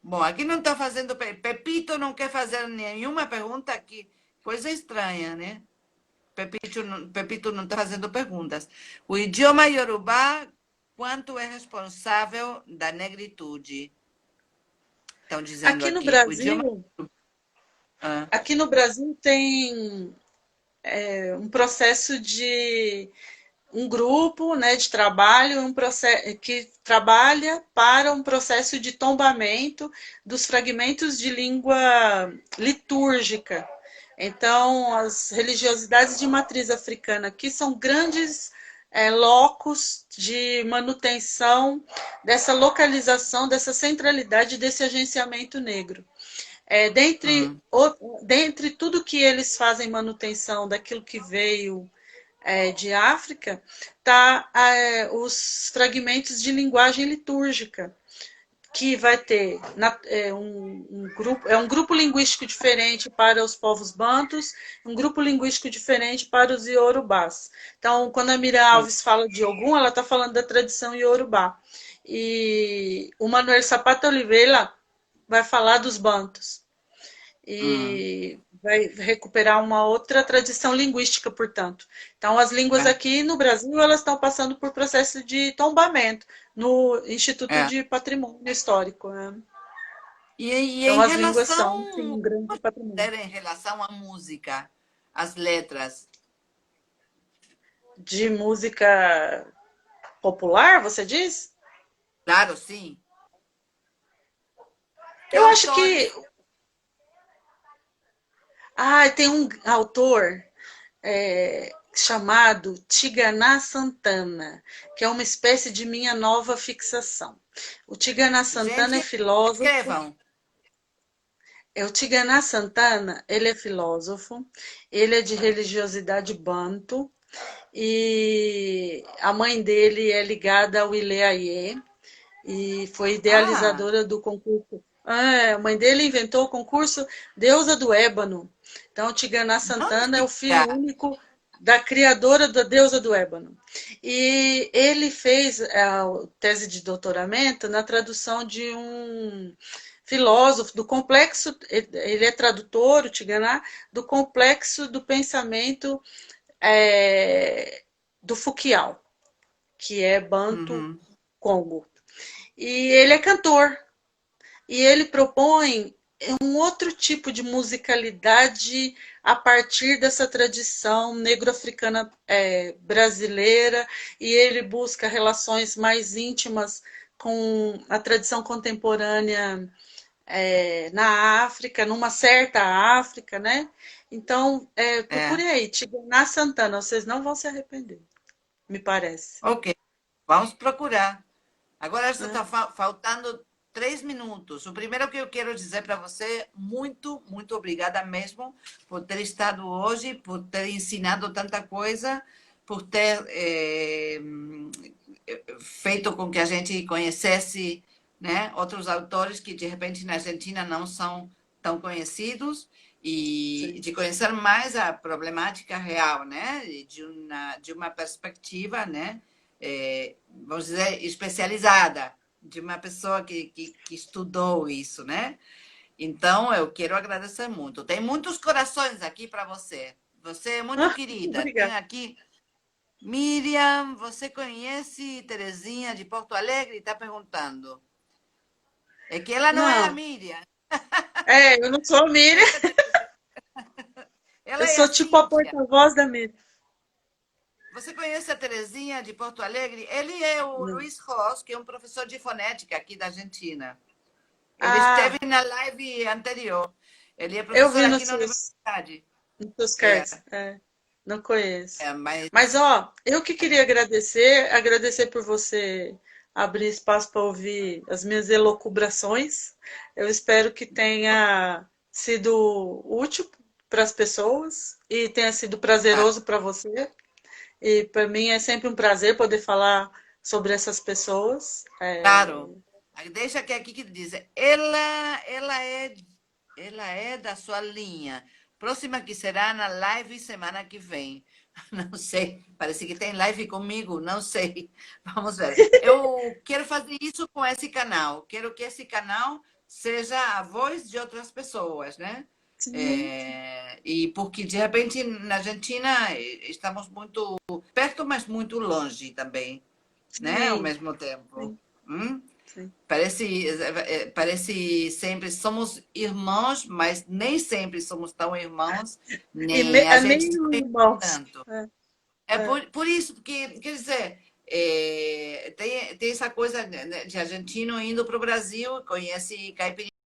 Bom, aqui não está fazendo. Pepito não quer fazer nenhuma pergunta aqui. Coisa estranha, né? Pepito não está fazendo perguntas. O idioma iorubá, quanto é responsável da negritude? Estão dizendo Aqui no aqui. O idioma. Brasil, Ah, aqui no Brasil tem um processo de um grupo, né, de trabalho que trabalha para um processo de tombamento dos fragmentos de língua litúrgica. Então, as religiosidades de matriz africana aqui são grandes locos de manutenção dessa localização, dessa centralidade desse agenciamento negro. Hum, Dentre tudo que eles fazem manutenção daquilo que veio de África, tá os fragmentos de linguagem litúrgica, que vai ter um grupo linguístico diferente para os povos bantus, um grupo linguístico diferente para os iorubás. Então, quando a Miriam hum, Alves fala de Ogum, ela está falando da tradição iorubá. E o Manuel Zapata Oliveira vai falar dos bantus hum, e vai recuperar uma outra tradição linguística, portanto. Então, as línguas é, aqui no Brasil, elas estão passando por processo de tombamento no Instituto é. de Patrimônio Histórico, né? E Então, em as línguas são, sim, relação, um grande patrimônio. em relação à música, às letras, De música popular, você diz? claro, sim. Que Eu acho autores? que... Ah, tem um autor chamado Tigana Santana, que é uma espécie de minha nova fixação. O Tigana Santana é Gente, filósofo. escrevam. O Tigana Santana, ele é filósofo, ele é de religiosidade banto e a mãe dele é ligada ao Ileaie e foi Ah, idealizadora do concurso. A mãe dele inventou o concurso Deusa do Ébano. Então, Tigana não Santana é o filho diga. único da criadora da Deusa do Ébano. E ele fez a tese de doutoramento na tradução de um filósofo do complexo, ele é tradutor, o Tigana, do complexo do pensamento do Fukuyao, que é Banto Uhum. Congo. E ele é cantor. E ele propõe um outro tipo de musicalidade a partir dessa tradição negro-africana brasileira, e ele busca relações mais íntimas com a tradição contemporânea na África, numa certa África, né? Então, É, procure aí, Tigana Santana, vocês não vão se arrepender, me parece. ok. Vamos procurar. Agora só Né? está faltando 3 minutos. O primeiro que eu quero dizer para você, muito, muito obrigada mesmo por ter estado hoje, por ter ensinado tanta coisa, por ter feito com que a gente conhecesse, né, outros autores que de repente na Argentina não são tão conhecidos e Sim. de conhecer mais a problemática real, né, de uma perspectiva, né, vamos dizer, especializada, de uma pessoa que estudou isso, né? Então, eu quero agradecer muito. Tem muitos corações aqui para você. Você é muito Ah, querida. Tem obrigada. aqui Miriam, você conhece Terezinha de Porto Alegre? Está perguntando. É que ela não é a Não, Miriam, eu não sou a Miriam, essa ela eu é a sou tipo a Cíntia. porta-voz da Miriam. Você conhece a Terezinha de Porto Alegre? Ele é o Não. Luiz Ross, que é um professor de fonética aqui da Argentina. Ele esteve Ah, na live anterior. Ele é eu professor vi aqui na universidade. nos seus É, cards. Não conheço. mas Mas, ó, eu que queria agradecer por você abrir espaço para ouvir as minhas elocubrações. Eu espero que tenha sido útil para as pessoas e tenha sido claro, prazeroso para você. E para mim é sempre um prazer poder falar sobre essas pessoas. claro. Deixa que aqui que diz. Ela é da sua linha. Próxima que será na live semana que vem. Não sei. Parece que tem live comigo. Não sei. Vamos ver. Eu quero fazer isso com esse canal. Quero que esse canal seja a voz de outras pessoas, né? Sim, E porque de repente na Argentina estamos muito perto, mas muito longe também, né? Ao sim, mesmo tempo. sim, Hum? sim. Parece sempre somos irmãos, mas nem sempre somos tão irmãos, E nem a é gente se meio conhece irmãos. tanto. É por isso que, quer dizer, tem essa coisa, né, de argentino indo para o Brasil, conhece caipirinha